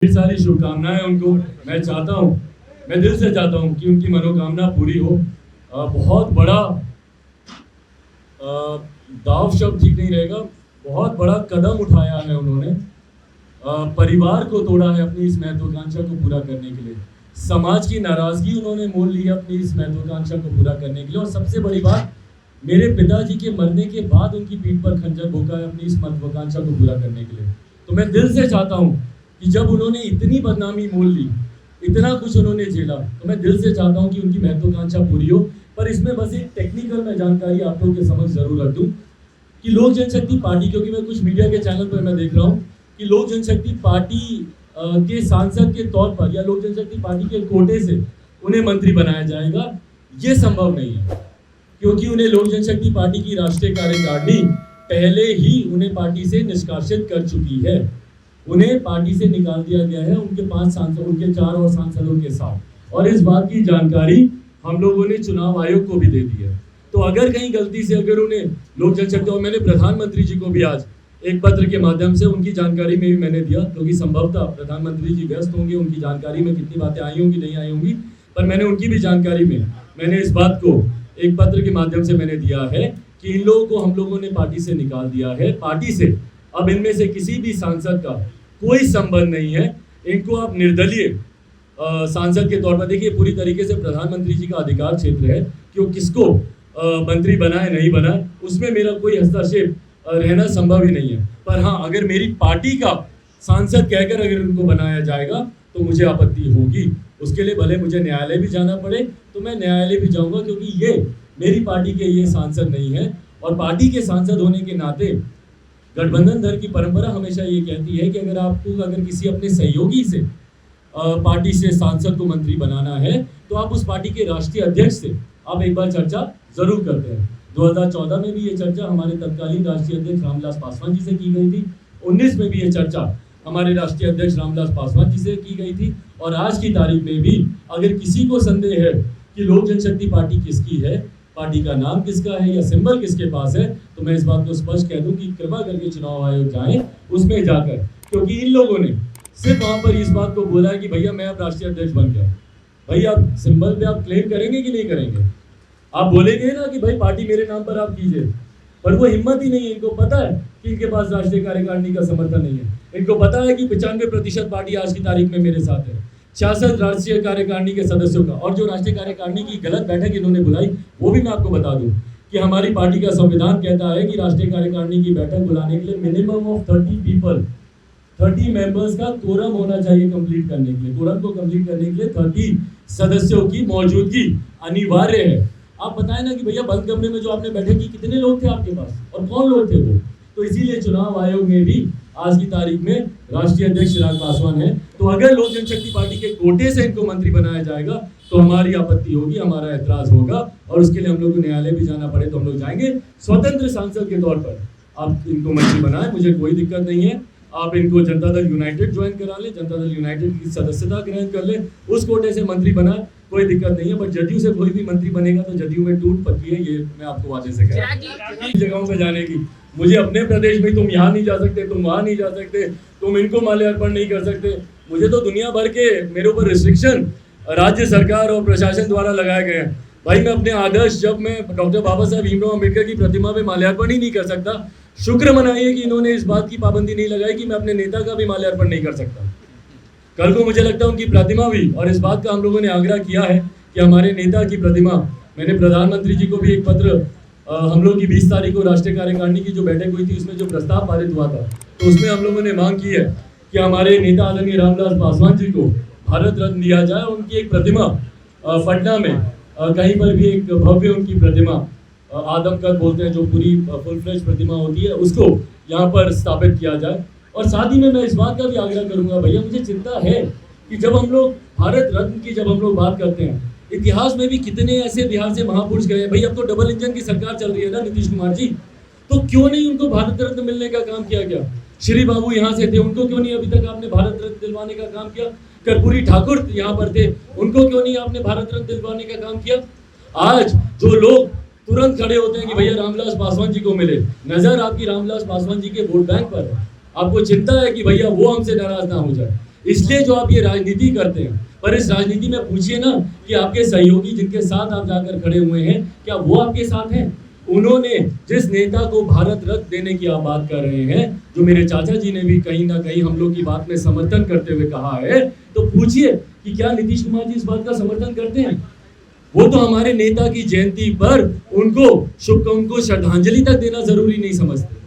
ढेर सारी शुभकामनाएं उनको। मैं चाहता हूं, मैं दिल से चाहता हूं कि उनकी मनोकामना पूरी हो। बहुत बड़ा दाव शब्द ठीक नहीं रहेगा, बहुत बड़ा कदम उठाया है उन्होंने। परिवार को तोड़ा है अपनी इस महत्वाकांक्षा को पूरा करने के लिए। समाज की नाराजगी उन्होंने मोल ली अपनी इस महत्वाकांक्षा को पूरा करने के लिए। और सबसे बड़ी बात, मेरे पिताजी के मरने के बाद उनकी पीठ पर खंजर भोंका है अपनी इस महत्वाकांक्षा को पूरा करने के लिए। तो मैं दिल से चाहता हूं कि जब उन्होंने इतनी बदनामी मोल ली, इतना कुछ उन्होंने झेला, तो मैं दिल से चाहता हूं कि उनकी महत्वाकांक्षा पूरी हो। पर इसमें बस एक टेक्निकल मैं जानकारी आप लोगों के समक्ष जरूर रख दूं कि लोक जनशक्ति पार्टी, क्योंकि मैं कुछ मीडिया के चैनल पर मैं देख रहा हूं कि लोक जनशक्ति पार्टी के सांसद के तौर पर या लोक जनशक्ति पार्टी के कोटे से उन्हें मंत्री बनाया जाएगा। ये संभव नहीं है, क्योंकि उन्हें लोक जनशक्ति पार्टी की राष्ट्रीय कार्यकारिणी पहले ही उन्हें पार्टी से निष्कासित कर चुकी है। उन्हें पार्टी से निकाल दिया गया है उनके 5 सांसद, उनके 4 और सांसदों के साथ। और इस बात की जानकारी हम लोगों ने चुनाव आयोग को भी दे दी है। तो अगर कहीं गलती से अगर उन्हें लोक जनशक्ति, और मैंने प्रधानमंत्री जी को भी आज एक पत्र के माध्यम से उनकी जानकारी में भी मैंने दिया, क्योंकि संभवतः प्रधानमंत्री जी व्यस्त होंगे, उनकी जानकारी में कितनी बातें आई होंगी नहीं आई होंगी, पर मैंने उनकी भी जानकारी में मैंने इस बात को एक पत्र के माध्यम से मैंने दिया है कि इन लोगों को हम लोगों ने पार्टी से निकाल दिया है। पार्टी से अब इनमें से किसी भी सांसद का कोई संबंध नहीं है। इनको आप निर्दलीय सांसद के तौर पर देखिए, पूरी तरीके से प्रधानमंत्री जी का अधिकार क्षेत्र है कि वो किसको मंत्री बनाए नहीं बनाए, उसमें मेरा कोई हस्तक्षेप रहना संभव ही नहीं है। पर हाँ, अगर मेरी पार्टी का सांसद कहकर अगर उनको बनाया जाएगा तो मुझे आपत्ति होगी। उसके लिए भले मुझे न्यायालय भी जाना पड़े तो मैं न्यायालय भी जाऊंगा, क्योंकि ये मेरी पार्टी के ये सांसद नहीं है। और पार्टी के सांसद होने के नाते गठबंधन दल की परंपरा हमेशा ये कहती है कि अगर किसी अपने सहयोगी से पार्टी से सांसद को मंत्री बनाना है तो आप उस पार्टी के राष्ट्रीय अध्यक्ष से आप एक बार चर्चा जरूर करते हैं। 2014 में भी ये चर्चा हमारे तत्कालीन राष्ट्रीय अध्यक्ष रामविलास पासवान जी से की गई थी। 19 में भी ये चर्चा हमारे राष्ट्रीय अध्यक्ष रामविलास पासवान जी से की गई थी। और आज की तारीख में भी अगर किसी को संदेह है कि लोक जनशक्ति पार्टी किसकी है, पार्टी का नाम किसका है या सिंबल किसके पास है, तो मैं इस बात को स्पष्ट कह दूं कि कृपा करके चुनाव आयोग जाएं उसमें जाकर, क्योंकि इन लोगों ने सिर्फ वहां पर इस बात को बोला है कि भैया मैं अब राष्ट्रीय अध्यक्ष बन गया। भैया आप सिंबल पे आप क्लेम करेंगे कि नहीं करेंगे? आप बोलेंगे ना कि भाई पार्टी मेरे नाम पर आप कीजिए, पर वो हिम्मत ही नहीं है। इनको पता है कि इनके पास राष्ट्रीय कार्यकारिणी का समर्थन नहीं है। इनको पता है कि 95% पार्टी आज की तारीख में मेरे साथ है। 66 राष्ट्रीय कार्यकारिणी के सदस्यों का, और जो राष्ट्रीय कार्यकारिणी की गलत बैठक इन्होंने बुलाई वो भी मैं आपको बता दूं कि हमारी पार्टी का संविधान कहता है कि राष्ट्रीय कार्यकारिणी की बैठक बुलाने के लिए मिनिमम ऑफ 30 मेंबर्स का कोरम होना चाहिए कंप्लीट करने के लिए। कोरम को कंप्लीट करने के लिए 30 सदस्यों की मौजूदगी अनिवार्य है। आप बताएं ना कि भैया बंद कमरे में जो आपने बैठक की कितने लोग थे आपके पास और कौन लोग थे वो? तो इसीलिए चुनाव आयोग में भी आज की तारीख में राष्ट्रीय अध्यक्ष चिराग पासवान है। तो अगर लोक जनशक्ति पार्टी के कोटे से इनको मंत्री बनाया जाएगा तो हमारी आपत्ति होगी, हमारा ऐतराज होगा, और उसके लिए हम लोग को न्यायालय भी जाना पड़े तो हम लोग जाएंगे। स्वतंत्र सांसद के तौर पर आप इनको मंत्री बनाएं, मुझे कोई दिक्कत नहीं है। आप इनको जनता दल यूनाइटेड ज्वाइन करा लें, जनता दल यूनाइटेड की सदस्यता ग्रहण कर ले, उस कोटे से मंत्री बनाए, कोई दिक्कत नहीं है। बट जदयू से कोई भी मंत्री बनेगा तो जदयू में टूट पक्की है, ये मैं आपको वादे से कह रहा हूं। जगहों पे जाने की, मुझे अपने प्रदेश में तुम यहाँ नहीं जा सकते, तुम वहाँ नहीं जा सकते, तुम इनको माल्यार्पण नहीं कर सकते, मुझे तो दुनिया भर के मेरे ऊपर रिस्ट्रिक्शन राज्य सरकार और प्रशासन द्वारा लगाए गए हैं। भाई मैं अपने आदर्श, जब मैं डॉक्टर बाबा साहब भीमराव अम्बेडकर की प्रतिमा पे माल्यार्पण ही नहीं कर सकता, शुक्र मनाइए कि इन्होंने इस बात की पाबंदी नहीं लगाई कि मैं अपने नेता का भी माल्यार्पण नहीं कर सकता। कल को मुझे लगता है उनकी प्रतिमा भी, और इस बात का हम लोगों ने आग्रह किया है कि हमारे नेता की प्रतिमा, मैंने प्रधानमंत्री जी को भी एक पत्र, हम लोग की 20 तारीख को राष्ट्रीय कार्यकारिणी की जो बैठक हुई थी उसमें जो प्रस्ताव पारित हुआ था, तो उसमें हम लोगों ने मांग की है कि हमारे नेता आदरणीय रामविलास पासवान जी को भारत रत्न दिया जाए। उनकी एक प्रतिमा पटना में कहीं पर भी एक भव्य उनकी प्रतिमा, आदमकद बोलते हैं जो पूरी फुल फ्लेज प्रतिमा होती है, उसको यहाँ पर स्थापित किया जाए। और साथ ही में मैं इस बात का भी आग्रह करूंगा, भैया मुझे चिंता है कि जब हम लोग भारत रत्न की जब हम लोग बात करते हैं, इतिहास में भी कितने ऐसे बिहार से महापुरुष गए हैं। भाई अब तो डबल इंजन की सरकार चल रही है ना नीतीश कुमार जी, तो क्यों नहीं उनको भारत रत्न मिलने का काम किया गया? श्री बाबू यहाँ से थे, उनको क्यों नहीं अभी तक आपने भारत रत्न दिलवाने का काम किया? कर्पूरी ठाकुर यहाँ पर थे, उनको क्यों नहीं आपने भारत रत्न दिलवाने का काम किया? आज जो लोग तुरंत खड़े होते हैं कि भैया रामविलास पासवान जी को मिले, नजर आपकी रामविलास पासवान जी के वोट बैंक पर है। आपको चिंता है कि भैया वो हमसे नाराज ना हो जाए, इसलिए जो आप ये राजनीति करते हैं, पर इस राजनीति में पूछिए ना कि आपके सहयोगी जिनके साथ आप जाकर खड़े हुए हैं, क्या वो आपके साथ हैं? उन्होंने जिस नेता को भारत रत्न देने की आप बात कर रहे हैं, जो मेरे चाचा जी ने भी कहीं ना कहीं हम लोग की बात में समर्थन करते हुए कहा है, तो पूछिए कि क्या नीतीश कुमार जी इस बात का समर्थन करते हैं? वो तो हमारे नेता की जयंती पर उनको श्रद्धांजलि तक देना जरूरी नहीं समझते।